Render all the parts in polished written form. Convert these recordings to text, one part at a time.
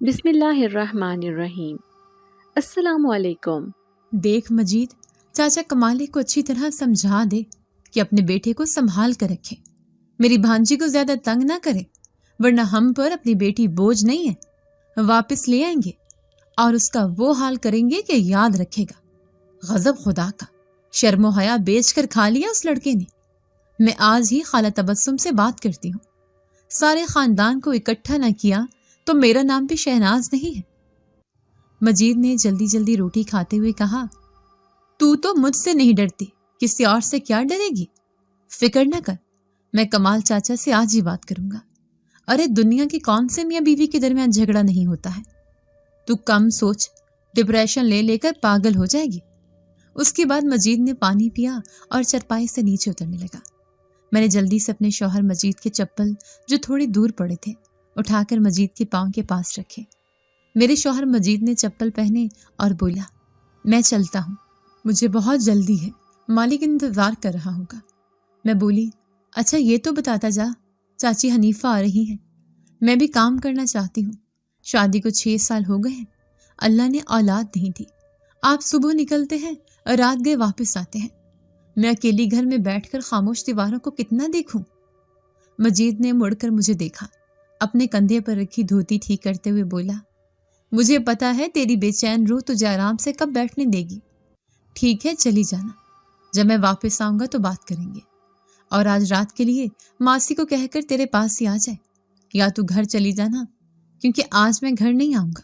بسم اللہ الرحمن الرحیم۔ السلام علیکم۔ دیکھ مجید، چاچا کمالے کو اچھی طرح سمجھا دے کہ اپنے بیٹے کو سنبھال کر رکھے، میری بھانجی کو زیادہ تنگ نہ کرے، ورنہ ہم پر اپنی بیٹی بوجھ نہیں ہے، واپس لے آئیں گے اور اس کا وہ حال کریں گے کہ یاد رکھے گا۔ غضب خدا کا، شرم و حیا بیچ کر کھا لیا اس لڑکے نے۔ میں آج ہی خالہ تبسم سے بات کرتی ہوں، سارے خاندان کو اکٹھا نہ کیا تو میرا نام بھی شہناز نہیں ہے۔ مجید نے جلدی جلدی روٹی کھاتے ہوئے کہا، تو مجھ سے نہیں ڈرتی، کسی اور سے کیا ڈرے گی؟ فکر نہ کر، میں کمال چاچا سے آج ہی بات کروں گا۔ ارے دنیا کے کون سے میاں بیوی کے درمیان جھگڑا نہیں ہوتا ہے؟ تو کم سوچ، ڈپریشن لے لے کر پاگل ہو جائے گی۔ اس کے بعد مجید نے پانی پیا اور چرپائی سے نیچے اترنے لگا۔ میں نے جلدی سے اپنے شوہر مجید کے چپل جو تھوڑی دور پڑے تھے اٹھا کر مجید کے پاؤں کے پاس رکھے۔ میرے شوہر مجید نے چپل پہنے اور بولا، میں چلتا ہوں، مجھے بہت جلدی ہے، مالک انتظار کر رہا ہوگا۔ میں بولی، اچھا یہ تو بتاتا جا، چاچی حنیفہ آ رہی ہیں؟ میں بھی کام کرنا چاہتی ہوں، شادی کو 6 سال ہو گئے ہیں، اللہ نے اولاد نہیں دی، آپ صبح نکلتے ہیں اور رات گئے واپس آتے ہیں، میں اکیلی گھر میں بیٹھ کر خاموش دیواروں کو کتنا دیکھوں؟ مجید نے مڑ کر مجھے دیکھا، اپنے کندھے پر رکھی دھوتی ٹھیک کرتے ہوئے بولا، مجھے پتا ہے تیری بے چین روح تجھے آرام سے کب بیٹھنے دے گی۔ ٹھیک ہے چلی جانا، جب میں واپس آؤں گا تو بات کریں گے، اور آج رات کے لیے ماسی کو کہہ کر تیرے پاس ہی آ جائے، یا تو گھر چلی جانا، کیونکہ آج میں گھر نہیں آؤں گا،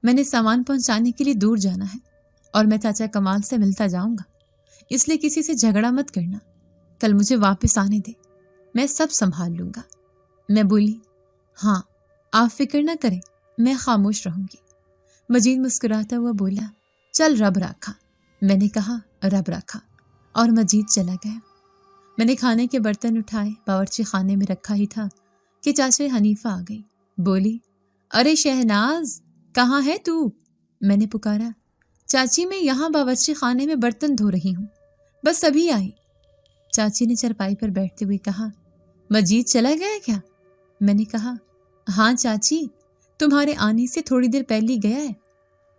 میں نے سامان پہنچانے کے لیے دور جانا ہے اور میں چاچا کمال سے ملتا جاؤں گا، اس لیے کسی سے جھگڑا مت کرنا، کل مجھے واپس آنے دے، میں سب سنبھال لوں گا۔ میں بولی، ہاں آپ فکر نہ کریں، میں خاموش رہوں گی۔ مجید مسکراتا ہوا بولا، چل رب رکھا۔ میں نے کہا رب رکھا، اور مجید چلا گیا۔ میں نے کھانے کے برتن اٹھائے، باورچی خانے میں رکھا ہی تھا کہ چاچا حنیفہ آ گئی۔ بولی، ارے شہناز کہاں ہے تو؟ میں نے پکارا، چاچی میں یہاں باورچی خانے میں برتن دھو رہی ہوں، بس ابھی آئی۔ چاچی نے چرپائی پر بیٹھتے ہوئے کہا، مجید چلا گیا کیا؟ میں نے کہا، ہاں چاچی، تمہارے آنے سے تھوڑی دیر پہلے گیا ہے۔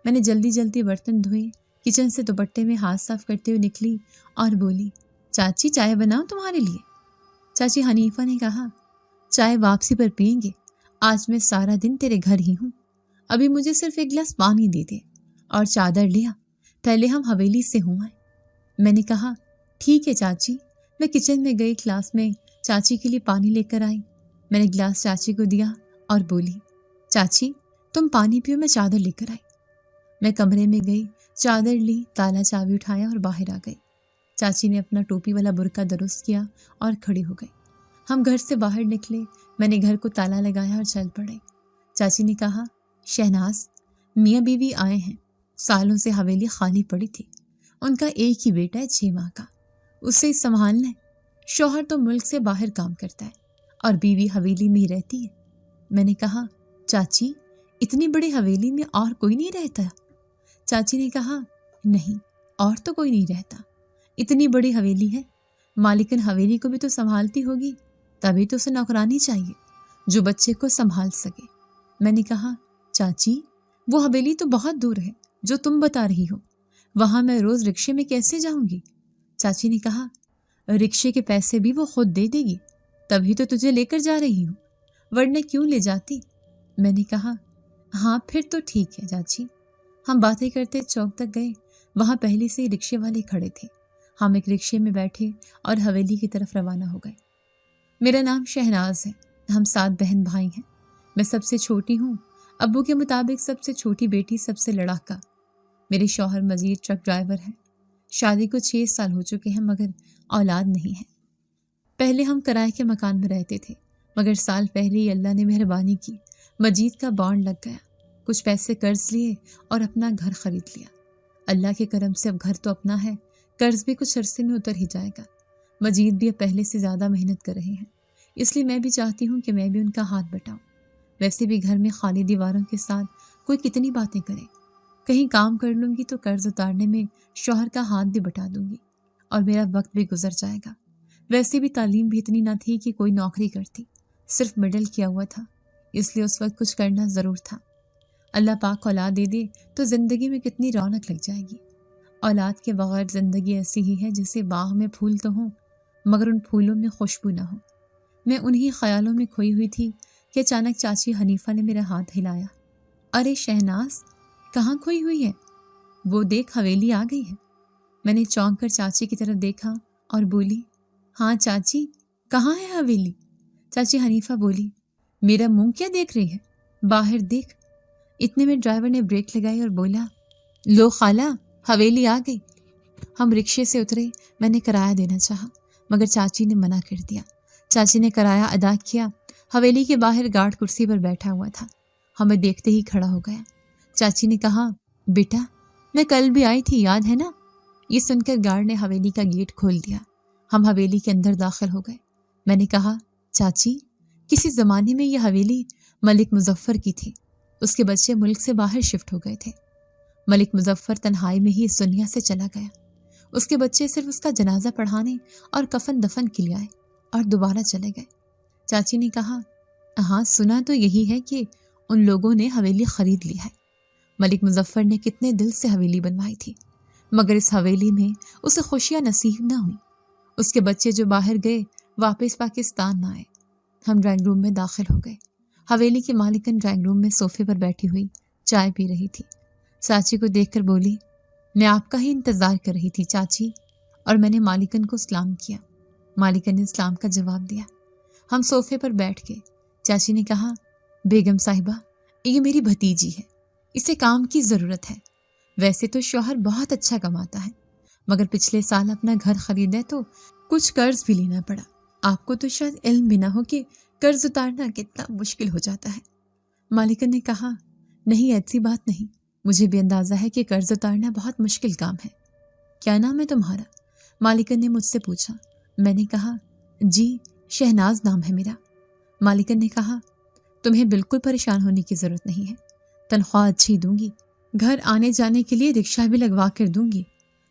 میں نے جلدی جلدی برتن دھوئے، کچن سے دوپٹے میں ہاتھ صاف کرتے ہوئے نکلی اور بولی، چاچی چائے بناؤں تمہارے لیے؟ چاچی حنیفہ نے کہا، چائے واپسی پر پئیں گے، آج میں سارا دن تیرے گھر ہی ہوں، ابھی مجھے صرف ایک گلاس پانی دے دے اور چادر لیا، پہلے ہم حویلی سے ہوں آئے۔ میں نے کہا، ٹھیک ہے چاچی۔ میں کچن میں گئی، کلاس میں چاچی کے لیے پانی لے کر آئی۔ میں نے گلاس چاچی کو دیا اور بولی، چاچی تم پانی پیو، میں چادر لے کر آئی۔ میں کمرے میں گئی، چادر لی، تالا چابی اٹھایا اور باہر آ گئی۔ چاچی نے اپنا ٹوپی والا برقع درست کیا اور کھڑی ہو گئی۔ ہم گھر سے باہر نکلے، میں نے گھر کو تالا لگایا اور چل پڑے۔ چاچی نے کہا، شہناز میاں بیوی آئے ہیں، سالوں سے حویلی خالی پڑی تھی، ان کا ایک ہی بیٹا ہے 6 ماہ کا، اسے سنبھالنا ہے، شوہر تو ملک سے باہر کام کرتا ہے اور بیوی حویلی میں ہی رہتی ہے۔ میں نے کہا، چاچی اتنی بڑی حویلی میں اور کوئی نہیں رہتا؟ چاچی نے کہا، نہیں اور تو کوئی نہیں رہتا، اتنی بڑی حویلی ہے، مالکن حویلی کو بھی تو سنبھالتی ہوگی، تبھی تو اسے نوکرانی چاہیے جو بچے کو سنبھال سکے۔ میں نے کہا، چاچی وہ حویلی تو بہت دور ہے جو تم بتا رہی ہو، وہاں میں روز رکشے میں کیسے جاؤں گی؟ چاچی نے کہا، رکشے کے پیسے بھی وہ خود دے دے گی، تبھی تو تجھے لے کر جا رہی ہوں، ورنہ کیوں لے جاتی؟ میں نے کہا، ہاں پھر تو ٹھیک ہے چاچی۔ ہم باتیں کرتے چوک تک گئے، وہاں پہلے سے ہی رکشے والے کھڑے تھے، ہم ایک رکشے میں بیٹھے اور حویلی کی طرف روانہ ہو گئے۔ میرا نام شہناز ہے، ہم 7 بہن بھائی ہیں، میں سب سے چھوٹی ہوں، ابو کے مطابق سب سے چھوٹی بیٹی، سب سے لڑاکا۔ میرے شوہر مزید ٹرک ڈرائیور ہیں، شادی کو 6 سال ہو چکے ہیں مگر اولاد نہیں ہے۔ پہلے ہم کرائے کے مکان میں رہتے تھے، مگر سال پہلے ہی اللہ نے مہربانی کی، مجید کا بانڈ لگ گیا، کچھ پیسے قرض لیے اور اپنا گھر خرید لیا۔ اللہ کے کرم سے اب گھر تو اپنا ہے، قرض بھی کچھ عرصے میں اتر ہی جائے گا۔ مجید بھی اب پہلے سے زیادہ محنت کر رہے ہیں، اس لیے میں بھی چاہتی ہوں کہ میں بھی ان کا ہاتھ بٹاؤں۔ ویسے بھی گھر میں خالی دیواروں کے ساتھ کوئی کتنی باتیں کرے، کہیں کام کر لوں گی تو قرض اتارنے میں شوہر کا ہاتھ بھی بٹا دوں گی اور میرا وقت بھی گزر جائے گا۔ ویسے بھی تعلیم بھی اتنی نہ تھی کہ کوئی نوکری کرتی، صرف مڈل کیا ہوا تھا، اس لیے اس وقت کچھ کرنا ضرور تھا۔ اللہ پاک اولاد دے دے تو زندگی میں کتنی رونق لگ جائے گی۔ اولاد کے بغیر زندگی ایسی ہی ہے جیسے باغ میں پھول تو ہوں مگر ان پھولوں میں خوشبو نہ ہو۔ میں انہی خیالوں میں کھوئی ہوئی تھی کہ اچانک چاچی حنیفہ نے میرا ہاتھ ہلایا۔ ارے شہناز، کہاں کھوئی ہوئی ہے؟ وہ دیکھ حویلی آ گئی ہے۔ میں نے چونک کر چاچی کی طرف دیکھا اور بولی، ہاں چاچی، کہاں ہے حویلی؟ چاچی حنیفہ بولی، میرا منہ کیا دیکھ رہی ہے، باہر دیکھ۔ اتنے میں ڈرائیور نے بریک لگائی اور بولا، لو خالہ، حویلی آ گئی۔ ہم رکشے سے اترے۔ میں نے کرایہ دینا چاہا مگر چاچی نے منع کر دیا۔ چاچی نے کرایہ ادا کیا۔ حویلی کے باہر گارڈ کرسی پر بیٹھا ہوا تھا، ہمیں دیکھتے ہی کھڑا ہو گیا۔ چاچی نے کہا، بیٹا میں کل بھی آئی تھی، یاد ہے نا؟ یہ سن کر گارڈ نے حویلی کا گیٹ کھول دیا۔ ہم حویلی کے اندر داخل ہو گئے۔ میں نے کہا، چاچی، کسی زمانے میں یہ حویلی ملک مظفر کی تھی، اس کے بچے ملک سے باہر شفٹ ہو گئے تھے۔ ملک مظفر تنہائی میں ہی اس دنیا سے چلا گیا۔ اس کے بچے صرف اس کا جنازہ پڑھانے اور کفن دفن کے لیے آئے اور دوبارہ چلے گئے۔ چاچی نے کہا، ہاں سنا تو یہی ہے کہ ان لوگوں نے حویلی خرید لی ہے۔ ملک مظفر نے کتنے دل سے حویلی بنوائی تھی مگر اس حویلی میں اسے خوشیاں نصیب نہ ہوئیں۔ اس کے بچے جو باہر گئے واپس پاکستان نہ آئے۔ ہم ڈرائنگ روم میں داخل ہو گئے۔ حویلی کی مالکن ڈرائنگ روم میں صوفے پر بیٹھی ہوئی چائے پی رہی تھی۔ چاچی کو دیکھ کر بولی، میں آپ کا ہی انتظار کر رہی تھی چاچی، اور میں نے مالکن کو سلام کیا۔ مالکن نے سلام کا جواب دیا۔ ہم صوفے پر بیٹھ گئے۔ چاچی نے کہا، بیگم صاحبہ، یہ میری بھتیجی ہے، اسے کام کی ضرورت ہے۔ ویسے تو شوہر بہت اچھا کماتا ہے مگر پچھلے سال اپنا گھر خریدا تو کچھ قرض بھی لینا پڑا۔ آپ کو تو شاید علم بھی نہ ہو کہ قرض اتارنا کتنا مشکل ہو جاتا ہے۔ مالکن نے کہا، نہیں ایسی بات نہیں، مجھے بھی اندازہ ہے کہ قرض اتارنا بہت مشکل کام ہے۔ کیا نام ہے تمہارا؟ مالکن نے مجھ سے پوچھا۔ میں نے کہا، جی شہناز نام ہے میرا۔ مالکن نے کہا، تمہیں بالکل پریشان ہونے کی ضرورت نہیں ہے، تنخواہ اچھی دوں گی، گھر آنے جانے کے لیے رکشہ بھی لگوا کر دوں گی،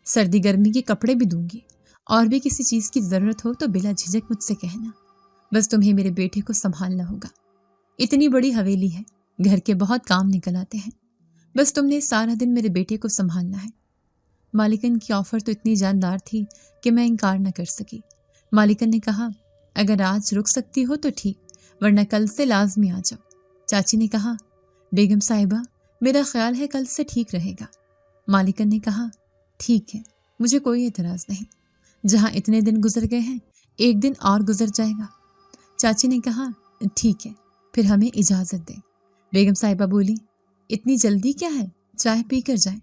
سردی گرمی کے کپڑے بھی دوں گی، اور بھی کسی چیز کی ضرورت ہو تو بلا جھجک مجھ سے کہنا۔ بس تمہیں میرے بیٹے کو سنبھالنا ہوگا۔ اتنی بڑی حویلی ہے، گھر کے بہت کام نکل آتے ہیں، بس تم نے سارا دن میرے بیٹے کو سنبھالنا ہے۔ مالکن کی آفر تو اتنی جاندار تھی کہ میں انکار نہ کر سکی۔ مالکن نے کہا، اگر آج رک سکتی ہو تو ٹھیک، ورنہ کل سے لازمی آ جاؤ۔ چاچی نے کہا، بیگم صاحبہ، میرا خیال ہے کل سے ٹھیک رہے گا۔ مالکن نے کہا، ٹھیک ہے، مجھے کوئی اعتراض نہیں، جہاں اتنے دن گزر گئے ہیں ایک دن اور گزر جائے گا۔ چاچی نے کہا، ٹھیک ہے، پھر ہمیں اجازت دیں۔ بیگم صاحبہ بولی، اتنی جلدی کیا ہے، چائے پی کر جائیں،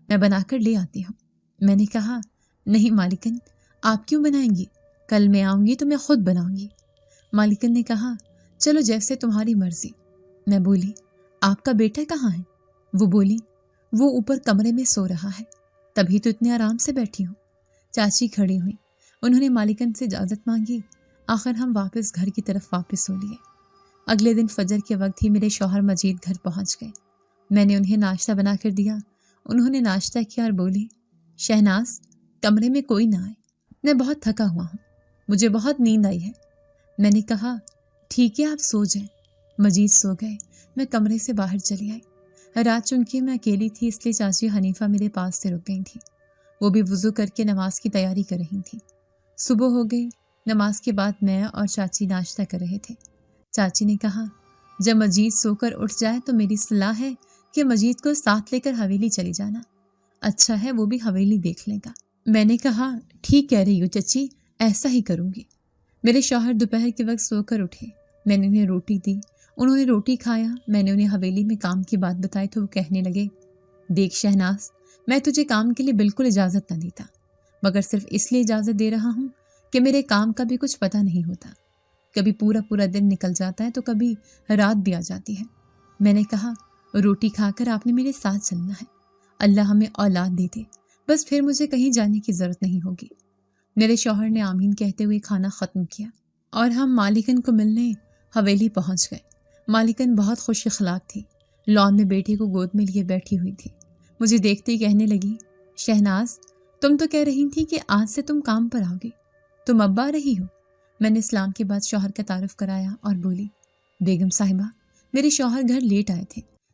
میں بنا کر لے آتی ہوں۔ میں نے کہا، نہیں مالکن، آپ کیوں بنائیں گی، کل میں آؤں گی تو میں خود بناؤں گی۔ مالکن نے کہا، چلو جیسے تمہاری مرضی۔ میں بولی، آپ کا بیٹا کہاں ہے؟ وہ بولی، وہ اوپر کمرے میں سو رہا ہے، تبھی تو اتنے آرام سے بیٹھی ہوں۔ چاچی کھڑی ہوئی، انہوں نے مالکن سے اجازت مانگی۔ آخر ہم واپس گھر کی طرف واپس ہو لیے۔ اگلے دن فجر کے وقت ہی میرے شوہر مجید گھر پہنچ گئے۔ میں نے انہیں ناشتہ بنا کر دیا۔ انہوں نے ناشتہ کیا اور بولی، شہناز، کمرے میں کوئی نہ آئے، میں بہت تھکا ہوا ہوں، مجھے بہت نیند آئی ہے۔ میں نے کہا، ٹھیک ہے، آپ سو جائیں۔ مجید سو گئے، میں کمرے سے باہر چلی آئی۔ رات چونکہ میں اکیلی تھی اس لیے چاچی حنیفہ میرے پاس سے رک گئی تھی۔ وہ بھی وضو کر کے نماز کی تیاری کر رہی تھی۔ صبح ہو گئی۔ نماز کے بعد میں اور چاچی ناشتہ کر رہے تھے۔ چاچی نے کہا، جب مجید سو کر اٹھ جائے تو میری صلاح ہے کہ مجید کو ساتھ لے کر حویلی چلی جانا، اچھا ہے وہ بھی حویلی دیکھ لے گا۔ میں نے کہا، ٹھیک کہہ رہی ہو چچی، ایسا ہی کروں گی۔ میرے شوہر دوپہر کے وقت سو کر اٹھے۔ میں نے انہیں روٹی دی، انہوں نے روٹی کھایا۔ میں نے انہیں حویلی میں کام کی بات بتائی تو وہ کہنے لگے، دیکھ شہناز، میں تجھے کام کے لیے بالکل اجازت نہ دیتا، مگر صرف اس لیے اجازت دے رہا ہوں کہ میرے کام کا بھی کچھ پتہ نہیں ہوتا، کبھی پورا دن نکل جاتا ہے تو کبھی رات بھی آ جاتی ہے۔ میں نے کہا، روٹی کھا کر آپ نے میرے ساتھ چلنا ہے، اللہ ہمیں اولاد دے دے، بس پھر مجھے کہیں جانے کی ضرورت نہیں ہوگی۔ میرے شوہر نے آمین کہتے ہوئے کھانا ختم کیا اور ہم مالکن کو ملنے حویلی پہنچ گئے۔ مالکن بہت خوش اخلاق تھی، لان میں بیٹے کو گود میں لیے بیٹھی ہوئی تھی۔ مجھے دیکھتے ہی کہنے لگی، شہناز، تم تو کہہ رہی تھی کہ آج سے تم کام پر آؤ گی، تم اب آ رہی ہو؟ میں نے اسلام کے بعد شوہر کا تعارف کرایا اور بولی، بیگم صاحبہ، میرے شوہر گھر لیٹ آئے تھے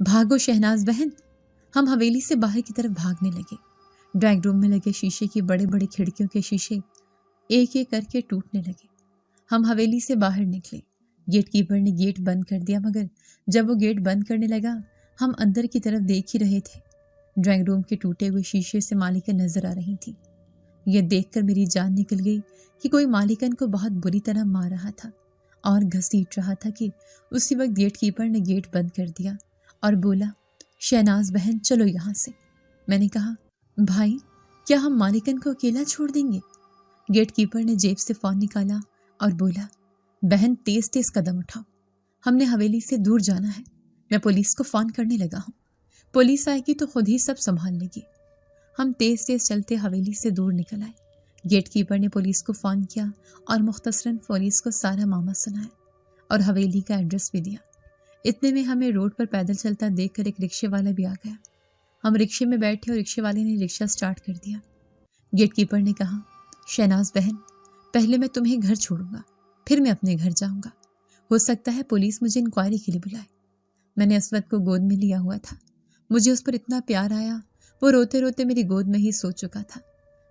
بھاگو شہناز بہن۔ ہم حویلی سے باہر کی طرف بھاگنے لگے۔ ڈرائنگ روم میں لگے شیشے کی بڑے بڑے کھڑکیوں کے شیشے ایک ایک کر کے ٹوٹنے لگے۔ ہم حویلی سے باہر نکلے۔ گیٹ کیپر نے گیٹ بند کر دیا، مگر جب وہ گیٹ بند کرنے لگا ہم اندر کی طرف دیکھ ہی رہے تھے۔ ڈرائنگ روم کے ٹوٹے ہوئے شیشے سے مالکن نظر آ رہی تھی۔ یہ دیکھ کر میری جان نکل گئی کہ کوئی مالکن کو بہت بری طرح مار رہا تھا اور گھسیٹ رہا تھا کہ اسی وقت گیٹ کیپر نے گیٹ بند کر دیا اور بولا، شہناز بہن چلو یہاں سے۔ میں نے کہا، بھائی کیا ہم مالکن کو اکیلا چھوڑ دیں گے؟ گیٹ کیپر نے جیب سے فون نکالا اور بولا، بہن تیز تیز قدم اٹھاؤ، ہم نے حویلی سے دور جانا ہے، میں پولیس کو فون کرنے لگا ہوں، پولیس آئے گی تو خود ہی سب سنبھال لے گی۔ ہم تیز تیز چلتے حویلی سے دور نکل آئے۔ گیٹ کیپر نے پولیس کو فون کیا اور مختصراً پولیس کو سارا معاملہ سنایا اور حویلی کا ایڈریس بھی دیا۔ اتنے میں ہمیں روڈ پر پیدل چلتا دیکھ کر ایک رکشے والا بھی آ گیا۔ ہم رکشے میں بیٹھے اور رکشے والے نے رکشہ سٹارٹ کر دیا۔ گیٹ کیپر نے کہا، شہناز بہن پہلے میں تمہیں گھر چھوڑوں گا، پھر میں اپنے گھر جاؤں گا، ہو سکتا ہے پولیس مجھے انکوائری کے لیے بلائے۔ میں نے اسود کو گود میں لیا ہوا تھا، مجھے اس پر اتنا پیار آیا، وہ روتے روتے میری گود میں ہی سو چکا تھا۔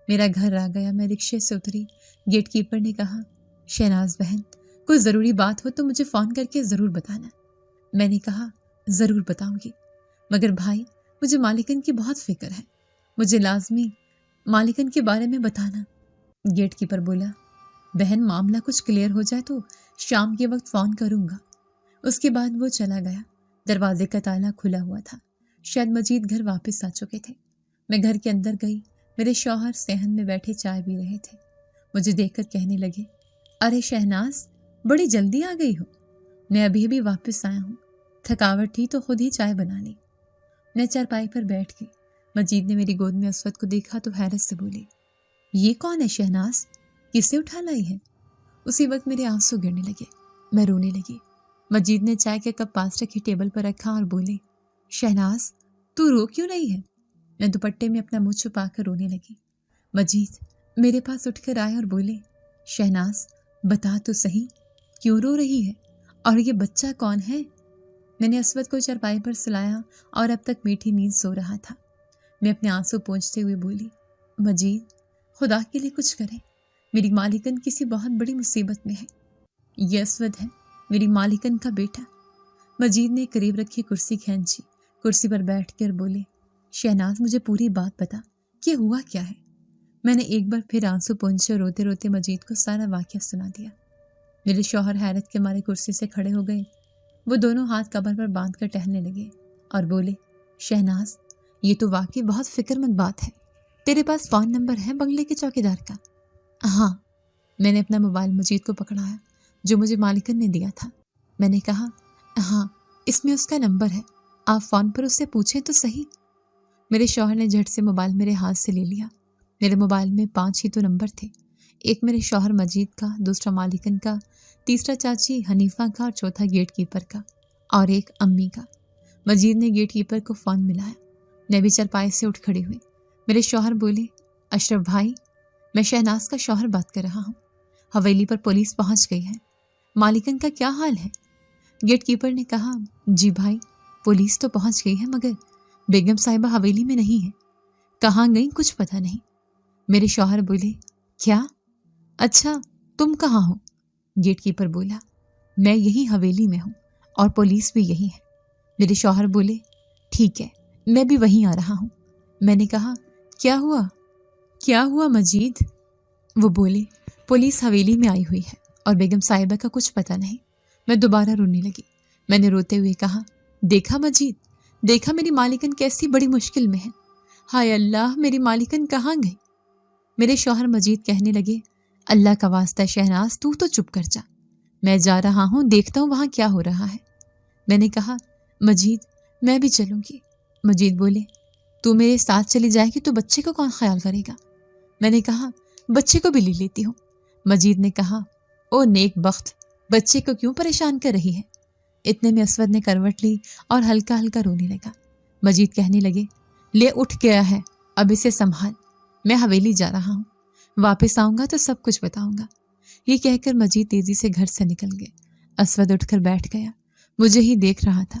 میرا گھر آ گیا، میں رکشے سے اتری۔ گیٹ کیپر نے کہا، شہناز بہن کوئی ضروری بات ہو تو مجھے فون کر کے ضرور بتانا۔ میں نے کہا، ضرور بتاؤں گی، مگر بھائی مجھے مالکن کی بہت فکر ہے، مجھے لازمی مالکن کے بارے میں بتانا۔ گیٹ کیپر بولا، بہن معاملہ کچھ کلیئر ہو جائے تو شام کے وقت فون کروں گا۔ اس کے بعد وہ چلا گیا۔ دروازے کا تالا کھلا ہوا تھا، شاید مجید گھر واپس آ چکے تھے۔ میں گھر کے اندر گئی، میرے شوہر صحن میں بیٹھے چائے پی رہے تھے۔ مجھے دیکھ کر کہنے لگے، ارے شہناز بڑی جلدی آ گئی ہو، میں ابھی ابھی واپس آیا ہوں، تھکاوٹ تھی تو خود ہی چائے بنا لی۔ میں چارپائی پر بیٹھ گئی۔ مجید نے میری گود میں اسود کو دیکھا تو حیرت سے بولی، یہ کون ہے شہناز، کسے اٹھا لائی ہے؟ اسی وقت میرے آنسو گرنے لگے، میں رونے لگی۔ مجید نے چائے کا کپ پاس رکھی ٹیبل پر رکھا اور بولے، شہناز تو رو کیوں رہی ہے؟ میں دوپٹے میں اپنا منہ چھپا کر رونے لگی۔ مجید میرے پاس اٹھ کر آئے اور بولے، شہناز بتا تو صحیح کیوں رو رہی ہے، اور یہ بچہ کون ہے؟ میں نے اسود کو چارپائی پر سلایا اور اب تک میٹھی نیند سو رہا تھا۔ میں اپنے آنسو پونچھتے ہوئے بولی، مجید خدا کے لیے کچھ کرے، میری مالکن کسی بہت بڑی مصیبت میں ہے۔ یہ اسود ہے میری مالکن کا بیٹا۔ مجید نے قریب رکھی کرسی کھینچی، کرسی پر بیٹھ کر بولے، شہناز مجھے پوری بات بتا کہ ہوا کیا ہے۔ میں نے ایک بار پھر آنسو پونچھے اور روتے روتے مجید کو سارا واقعہ سنا دیا۔ میرے شوہر حیرت کے مارے کرسی سے کھڑے ہو گئے، وہ دونوں ہاتھ کمر پر باندھ کر ٹہلنے لگے اور بولے، شہناز یہ تو واقعی بہت فکر مند بات ہے، تیرے پاس فون نمبر ہے بنگلے کے چوکیدار کا؟ ہاں۔ میں نے اپنا موبائل مجید کو پکڑایا جو مجھے مالکن نے دیا تھا۔ میں نے کہا، ہاں اس میں اس کا نمبر ہے، آپ فون پر اس سے پوچھیں تو صحیح۔ میرے شوہر نے جھٹ سے موبائل میرے ہاتھ سے لے لیا۔ میرے موبائل میں 5 ہی تو نمبر تھے، ایک میرے شوہر مجید کا، دوسرا مالکن کا، تیسرا چاچی حنیفہ کا اور چوتھا گیٹ کیپر کا اور ایک امی کا۔ مجید نے گیٹ کیپر کو فون ملایا۔ میں بھی چارپائی سے اٹھ کھڑی ہوئی۔ میرے شوہر بولے، اشرف بھائی میں شہناز کا شوہر بات کر رہا ہوں، حویلی پر پولیس پہنچ گئی ہے، مالکن کا کیا حال ہے؟ گیٹ کیپر نے کہا، جی بھائی پولیس تو پہنچ گئی ہے مگر بیگم صاحبہ حویلی میں نہیں ہے، کہاں گئی کچھ پتہ نہیں۔ میرے شوہر بولے، کیا؟ اچھا تم کہاں ہو؟ گیٹ کیپر بولا، میں یہی حویلی میں ہوں اور پولیس بھی یہی ہے۔ میرے شوہر بولے، ٹھیک ہے میں بھی وہیں آ رہا ہوں۔ میں نے کہا، کیا ہوا؟ کیا ہوا مجید؟ وہ بولے، پولیس حویلی میں آئی ہوئی ہے اور بیگم صاحبہ کا کچھ پتہ نہیں۔ میں دوبارہ رونے لگی۔ میں نے روتے ہوئے کہا، دیکھا مجید، دیکھا میری مالکن کیسی بڑی مشکل میں ہے، ہائے اللہ میری مالکن کہاں گئی؟ میرے شوہر مجید کہنے لگے، اللہ کا واسطہ شہناز تو چپ کر جا، میں جا رہا ہوں دیکھتا ہوں وہاں کیا ہو رہا ہے۔ میں نے کہا، مجید میں بھی چلوں گی۔ مجید بولے، تو میرے ساتھ چلی جائے گی تو بچے کو کون خیال کرے گا؟ میں نے کہا، بچے کو بھی لے لیتی ہوں۔ مجید نے کہا، او نیک بخت، بچے کو کیوں پریشان کر رہی ہے؟ اتنے میں اسود نے کروٹ لی اور ہلکا ہلکا رونے لگا۔ مجید کہنے لگے، لے اٹھ گیا ہے، اب اسے سنبھال، میں حویلی جا رہا ہوں، واپس آؤں گا تو سب کچھ بتاؤں گا۔ یہ کہہ کر مجید تیزی سے گھر سے نکل گئے۔ اسود اٹھ کر بیٹھ گیا، مجھے ہی دیکھ رہا تھا۔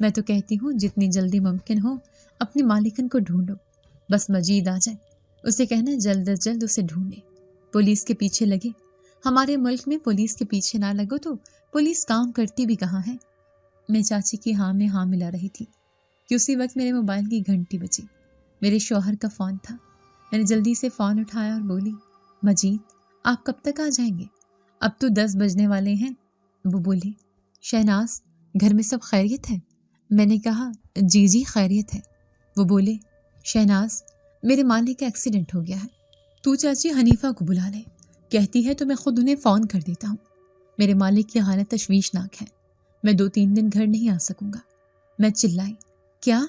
میں تو کہتی ہوں جتنی جلدی ممکن ہو اپنی مالکن کو ڈھونڈو، بس مجید آ جائے، اسے کہنا جلد از جلد اسے ڈھونڈے، پولیس کے پیچھے لگے۔ ہمارے ملک میں پولیس کے پیچھے نہ لگو تو پولیس کام کرتی بھی کہاں ہے؟ میں چاچی کی ہاں میں ہاں ملا رہی تھی کہ اسی وقت میرے موبائل کی گھنٹی بجی۔ میرے شوہر کا فون تھا۔ میں نے جلدی سے فون اٹھایا اور بولی، مجید آپ کب تک آ جائیں گے؟ اب تو 10 بجنے والے ہیں۔ وہ بولی، شہناز گھر میں سب خیریت ہے؟ میں نے کہا جی جی خیریت ہے۔ وہ بولے، شہناز میرے مالک کا ایکسیڈنٹ ہو گیا ہے، تو چاچی حنیفہ کو بلا لے، کہتی ہے تو میں خود انہیں فون کر دیتا ہوں۔ میرے مالک کی حالت تشویشناک ہے، میں 2-3 دن گھر نہیں آ سکوں گا۔ میں چلائی، کیا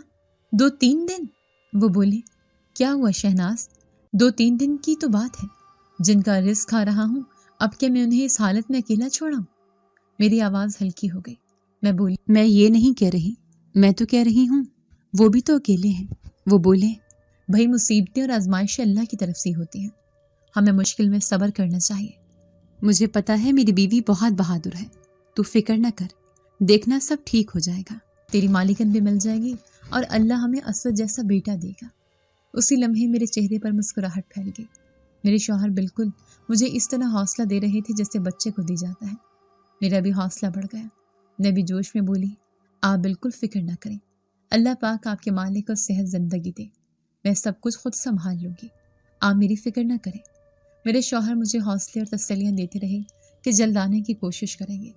2-3 دن؟ وہ بولے، کیا ہوا شہناز، 2-3 دن کی تو بات ہے، جن کا رزق کھا رہا ہوں، اب کہ میں انہیں اس حالت میں اکیلا چھوڑا ہوں؟ میری آواز ہلکی ہو گئی۔ میں بولی، میں یہ نہیں کہہ رہی، میں تو کہہ رہی ہوں وہ بھی تو اکیلے ہیں۔ وہ بولے، بھائی مصیبتیں اور آزمائشیں اللہ کی طرف سے ہوتی ہیں، ہمیں مشکل میں صبر کرنا چاہیے۔ مجھے پتا ہے میری بیوی بہت بہادر ہے، تو فکر نہ کر، دیکھنا سب ٹھیک ہو جائے گا، تیری مالکن بھی مل جائے گی اور اللہ ہمیں اسود جیسا بیٹا دے گا۔ اسی لمحے میرے چہرے پر مسکراہٹ پھیل گئی۔ میرے شوہر بالکل مجھے اس طرح حوصلہ دے رہے تھے جیسے بچے کو دی جاتا ہے۔ میرا بھی حوصلہ بڑھ گیا۔ میں بھی جوش میں بولی، آپ بالکل فکر نہ کریں، اللہ پاک آپ کے مالک کو صحت زندگی دے، میں سب کچھ خود سنبھال لوں گی، آپ میری فکر نہ کریں۔ میرے شوہر مجھے حوصلے اور تسلیاں دیتے رہے کہ جلد آنے کی کوشش کریں گے۔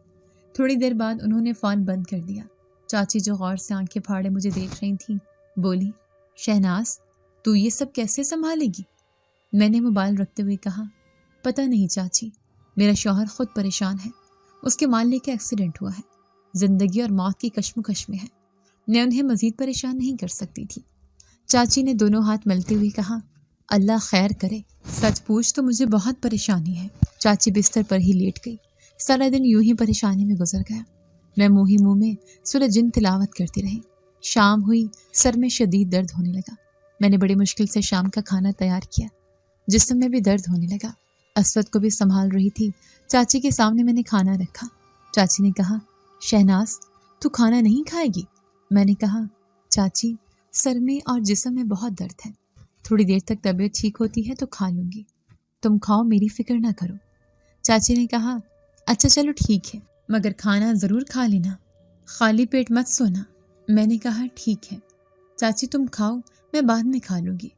تھوڑی دیر بعد انہوں نے فون بند کر دیا۔ چاچی جو غور سے آنکھیں پھاڑے مجھے دیکھ رہی تھیں بولی، شہناز تو یہ سب کیسے سنبھالے گی؟ میں نے موبائل رکھتے ہوئے کہا، پتہ نہیں چاچی، میرا شوہر خود پریشان ہے، اس کے مالک کا ایکسیڈنٹ ہوا ہے، زندگی اور موت کی کشمکش میں ہے، میں انہیں مزید پریشان نہیں کر سکتی تھی۔ چاچی نے دونوں ہاتھ ملتے ہوئے کہا، اللہ خیر کرے، سچ پوچھ تو مجھے بہت پریشانی ہے۔ چاچی بستر پر ہی لیٹ گئی۔ سارا دن یوں ہی پریشانی میں گزر گیا۔ میں منہ ہی منہ میں سورہ جن تلاوت کرتی رہی۔ شام ہوئی، سر میں شدید درد ہونے لگا۔ میں نے بڑی مشکل سے شام کا کھانا تیار کیا، جسم میں بھی درد ہونے لگا۔ اسود کو بھی سنبھال رہی تھی۔ چاچی کے سامنے میں نے کھانا رکھا۔ چاچی نے کہا، شہناز تو کھانا نہیں کھائے گی؟ میں نے کہا، چاچی سر میں اور جسم میں بہت درد ہے، تھوڑی دیر تک طبیعت ٹھیک ہوتی ہے تو کھا لوں گی، تم کھاؤ، میری فکر نہ کرو۔ چاچی نے کہا، اچھا چلو ٹھیک ہے، مگر کھانا ضرور کھا لینا، خالی پیٹ مت سونا۔ میں نے کہا، ٹھیک ہے چاچی تم کھاؤ، میں بعد میں کھا لوں گی۔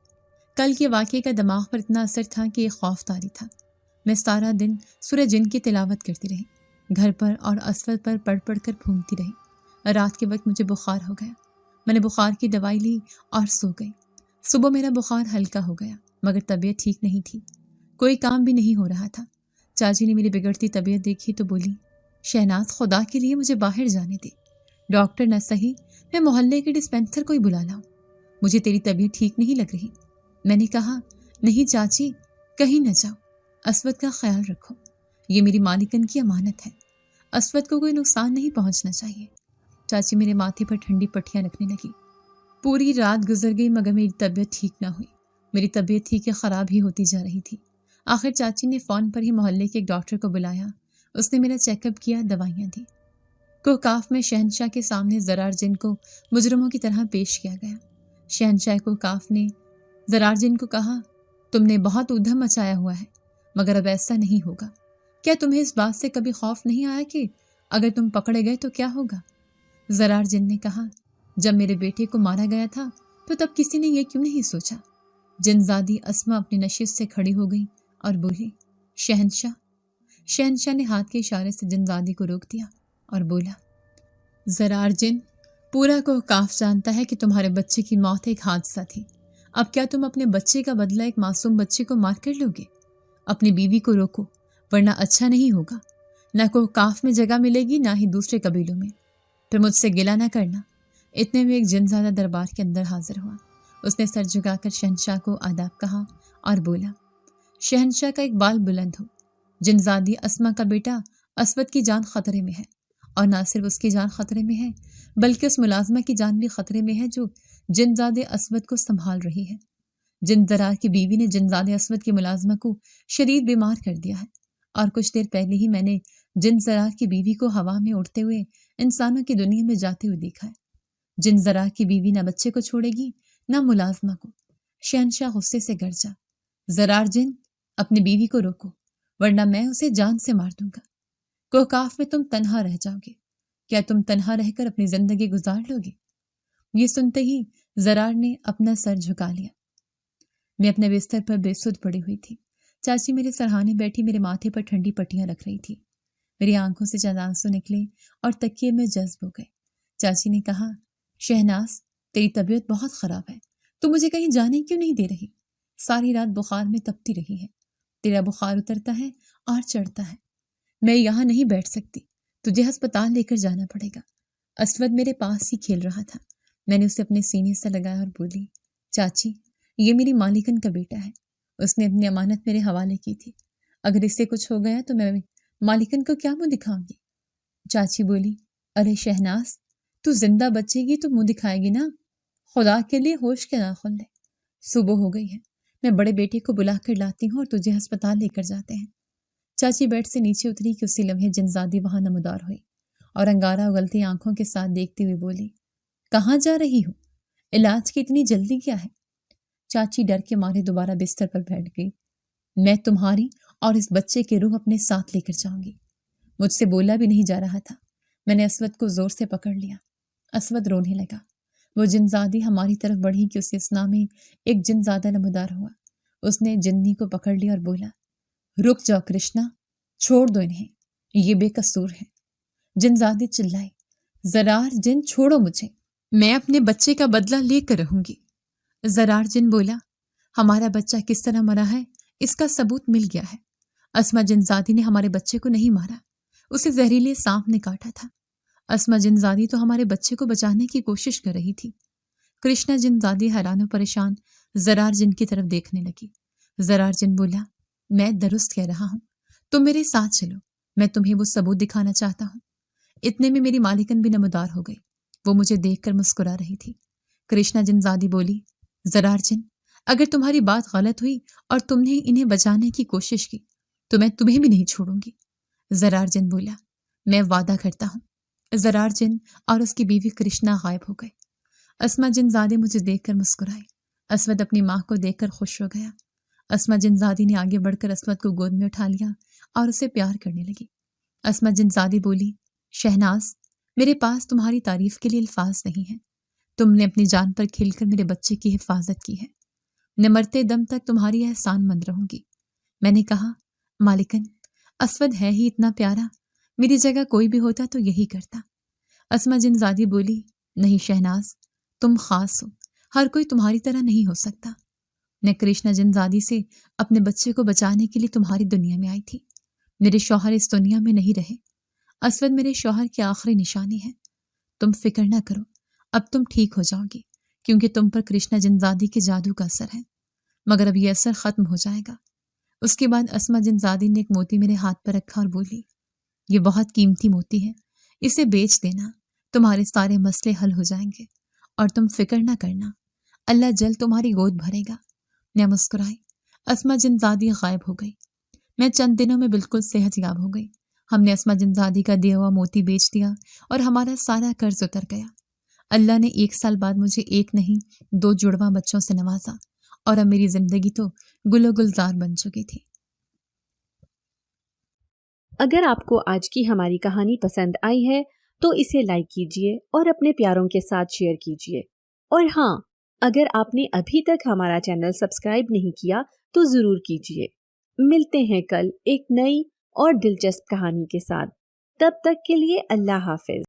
کل کے واقعے کا دماغ پر اتنا اثر تھا کہ یہ خوف طاری تھا۔ میں سارا دن سورہ جن کی تلاوت کرتی رہی، گھر پر اور اسود پر پڑھ پڑھ کر پھونکتی رہی۔ رات کے وقت مجھے بخار ہو گیا۔ میں نے بخار کی دوائی لی اور سو گئی۔ صبح میرا بخار ہلکا ہو گیا، مگر طبیعت ٹھیک نہیں تھی، کوئی کام بھی نہیں ہو رہا تھا۔ چاچی نے میری بگڑتی طبیعت دیکھی تو بولی، شہناز خدا کے لیے مجھے باہر جانے دے، ڈاکٹر نہ صحیح میں محلے کے ڈسپینسر کو ہی بلا لاؤں، مجھے تیری طبیعت ٹھیک نہیں لگ رہی۔ میں نے کہا، نہیں چاچی کہیں نہ جاؤ، اسود کا خیال رکھو، یہ میری مالکن کی امانت ہے، اسود کو کوئی نقصان نہیں پہنچنا چاہیے۔ چاچی میرے ماتھے پر ٹھنڈی پٹیاں رکھنے لگی۔ پوری رات گزر گئی مگر میری طبیعت ٹھیک نہ ہوئی۔ میری طبیعت تھی کہ خراب ہی ہوتی جا رہی تھی۔ آخر چاچی نے فون پر ہی محلے کے ایک ڈاکٹر کو بلایا، اس نے میرا چیک اپ کیا، دوائیاں دی۔ کوہکاف میں شہنشاہ کے سامنے زرار جن کو مجرموں کی طرح پیش کیا گیا۔ شہنشاہ کوہکاف نے زرار جن کو کہا، تم نے بہت ادھم مچایا ہوا ہے، مگر اب ایسا نہیں ہوگا۔ کیا تمہیں اس بات سے کبھی خوف نہیں آیا کہ اگر تم پکڑے گئے تو کیا ہوگا؟ زرار جن نے کہا، جب میرے بیٹے کو مارا گیا تھا تو تب کسی نے یہ کیوں نہیں سوچا؟ جن زادی اسما اپنی نشست سے کھڑی ہو گئی اور بولی، شہنشاہ۔ شہنشاہ نے ہاتھ کے اشارے سے جن زادی کو روک دیا اور بولا، زرار جن، پورا کوہکاف جانتا ہے کہ تمہارے بچے کی موت ایک حادثہ تھی، اب کیا تم اپنے بچے کا بدلہ ایک معصوم بچے کو مار کر لو گے؟ اپنی بیوی کو روکو ورنہ اچھا نہیں ہوگا، نہ کوہکاف میں جگہ ملے گی نہ ہی دوسرے قبیلوں میں، پھر مجھ سے گلہ نہ کرنا۔ اتنے میں ایک جن زادہ دربار کے اندر حاضر ہوا۔ اس نے سر جھکا کر شہنشاہ کو آداب کہا اور بولا، شہنشاہ کا ایک بال بلند ہو، جن زادی اسما کا بیٹا اسود کی جان خطرے میں ہے، اور نہ صرف اس کی جان خطرے میں ہے بلکہ اس ملازمہ کی جان بھی خطرے میں ہے جو جن زادے اسود کو سنبھال رہی ہے۔ جن زرار کی بیوی نے جن زادے اسود کی ملازمہ کو شدید بیمار کر دیا ہے، اور کچھ دیر پہلے ہی میں نے جن زرار کی بیوی کو ہوا میں اڑتے ہوئے انسانوں کی دنیا میں جاتے ہوئے دیکھا ہے۔ جن زرار کی بیوی نہ بچے کو چھوڑے گی نہ ملازمہ کو۔ شہنشاہ غصے سے گرجا، زرار جن اپنی بیوی کو روکو ورنہ میں اسے جان سے مار دوں گا۔ کوہکاف میں تم تنہا رہ جاؤ گے، کیا تم تنہا رہ کر اپنی زندگی گزار لو گے؟ یہ سنتے ہی زرار نے اپنا سر جھکا لیا۔ میں اپنے بستر پر بے سدھ پڑی ہوئی تھی۔ چاچی میرے سرہانے بیٹھی میرے ماتھے پر ٹھنڈی پٹیاں رکھ رہی تھی۔ میری آنکھوں سے چند آنسو نکلے اور تکیے میں جذب ہو گئے۔ چاچی نے کہا، شہناز تیری طبیعت بہت خراب ہے، تو مجھے کہیں جانے کیوں نہیں دے رہی؟ ساری رات بخار میں تپتی رہی ہے، تیرا بخار اترتا ہے اور چڑھتا ہے۔ میں یہاں نہیں بیٹھ سکتی، تجھے ہسپتال لے کر جانا پڑے گا۔ اسود میرے پاس ہی کھیل رہا تھا۔ میں نے اسے اپنے سینے سے لگایا اور بولی، چاچی یہ میری مالکن کا بیٹا ہے، اس نے اپنی امانت میرے حوالے کی تھی، اگر اس سے کچھ ہو گیا تو میں مالکن کو کیا منہ دکھاؤں گی؟ چاچی بولی، ارے شہناز تو زندہ بچے گی تو منہ دکھائے گی نا، خدا کے لیے ہوش کے ناخن لے۔ صبح ہو گئی ہے، میں بڑے بیٹے کو بلا کر لاتی ہوں اور تجھے ہسپتال لے کر جاتے ہیں۔ چاچی بیڈ سے نیچے اتری کہ اسی لمحے جنزادی وہاں نمودار ہوئی اور انگارہ اگلتی آنکھوں کے ساتھ دیکھتی ہوئی بولی، کہاں جا رہی ہو؟ علاج کی اتنی جلدی کیا ہے؟ چاچی ڈر کے مارے دوبارہ بستر پر بیٹھ گئی۔ میں تمہاری اور اس بچے کے روح اپنے ساتھ لے کر جاؤں گی۔ مجھ سے بولا بھی نہیں جا رہا تھا۔ میں نے اسود کو زور سے پکڑ لیا۔ اسود رونے لگا۔ وہ جنزادی ہماری طرف بڑھی کہ اسے اسنا میں ایک جن زیادہ نمودار ہوا۔ اس نے جنی کو پکڑ لیا اور بولا، رک جاؤ کرشنا، چھوڑ دو انہیں، یہ بے قصور ہے۔ جنزادی چلائی، زرار جن چھوڑو مجھے، میں اپنے بچے کا بدلہ لے کر رہوں گی۔ زرار جن بولا، ہمارا بچہ کس طرح مرا ہے اس کا ثبوت مل گیا ہے۔ اسما جنزادی نے ہمارے بچے کو نہیں مارا، اسے زہریلے سانپ نے کاٹا تھا۔ اسما جنزادی تو ہمارے بچے کو بچانے کی کوشش کر رہی تھی۔ کرشنا جنزادی حیران و پریشان زرار جن کی طرف دیکھنے لگی۔ زرار جن بولا، میں درست کہہ رہا ہوں، تم میرے ساتھ چلو، میں تمہیں وہ ثبوت دکھانا چاہتا ہوں۔ اتنے میں میری مالکن بھی نمودار ہو گئی۔ وہ مجھے دیکھ کر مسکرا رہی تھی۔ کرشنا جنزادی بولی، زرار جن اگر تمہاری بات غلط ہوئی اور تم نے انہیں بچانے کی کوشش کی تو میں تمہیں بھی نہیں چھوڑوں گی۔ زرار جن بولا، میں وعدہ کرتا ہوں۔ زرار جن اور اس کی بیوی کرشنا غائب ہو گئے۔ اسما جنزادی مجھے دیکھ کر مسکرائی۔ اسود اپنی ماں کو دیکھ کر خوش ہو گیا۔ اسما جنزادی نے آگے بڑھ کر اسود کو گود میں اٹھا لیا اور اسے پیار کرنے لگی۔ اسما جنزادی بولی، شہناز میرے پاس تمہاری تعریف کے لیے الفاظ نہیں ہیں۔ تم نے اپنی جان پر کھیل کر میرے بچے کی حفاظت کی ہے، میں مرتے دم تک تمہاری احسان مند رہوں گی۔ میں نے کہا، مالکن اسود ہے ہی اتنا پیارا، میری جگہ کوئی بھی ہوتا تو یہی کرتا۔ اسما جنزادی بولی، نہیں شہناز تم خاص ہو، ہر کوئی تمہاری طرح نہیں ہو سکتا۔ میں کرشنا جنزادی سے اپنے بچے کو بچانے کے لیے تمہاری دنیا میں آئی تھی۔ میرے شوہر اس دنیا میں نہیں رہے۔ اسود میرے شوہر کی آخری نشانی ہے۔ تم فکر نہ کرو، اب تم ٹھیک ہو جاؤ گی کیونکہ تم پر کرشنا جنزادی کے جادو کا اثر ہے، مگر اب یہ اثر ختم ہو جائے گا۔ اس کے بعد اسما جنزادی نے ایک موتی میرے ہاتھ پر رکھا اور بولی، یہ بہت قیمتی موتی ہے، اسے بیچ دینا، تمہارے سارے مسئلے حل ہو جائیں گے اور تم فکر نہ کرنا، اللہ جلد تمہاری گود بھرے گا۔ میں مسکرائی۔ اسما جنزادی غائب ہو گئی۔ میں چند دنوں میں بالکل صحت یاب ہو گئی۔ ہم نے اسما جنزادی کا دیا ہوا موتی بیچ دیا اور ہمارا سارا قرض اتر گیا۔ اللہ نے 1 سال بعد مجھے 1 نہیں 2 جڑواں بچوں سے نوازا اور اب میری زندگی تو گل و گلزار بن چکی تھی۔ اگر آپ کو آج کی ہماری کہانی پسند آئی ہے تو اسے لائک کیجیے اور اپنے پیاروں کے ساتھ شیئر کیجیے، اور ہاں، اگر آپ نے ابھی تک ہمارا چینل سبسکرائب نہیں کیا تو ضرور کیجیے۔ ملتے ہیں کل ایک نئی اور دلچسپ کہانی کے ساتھ، تب تک کے لیے اللہ حافظ۔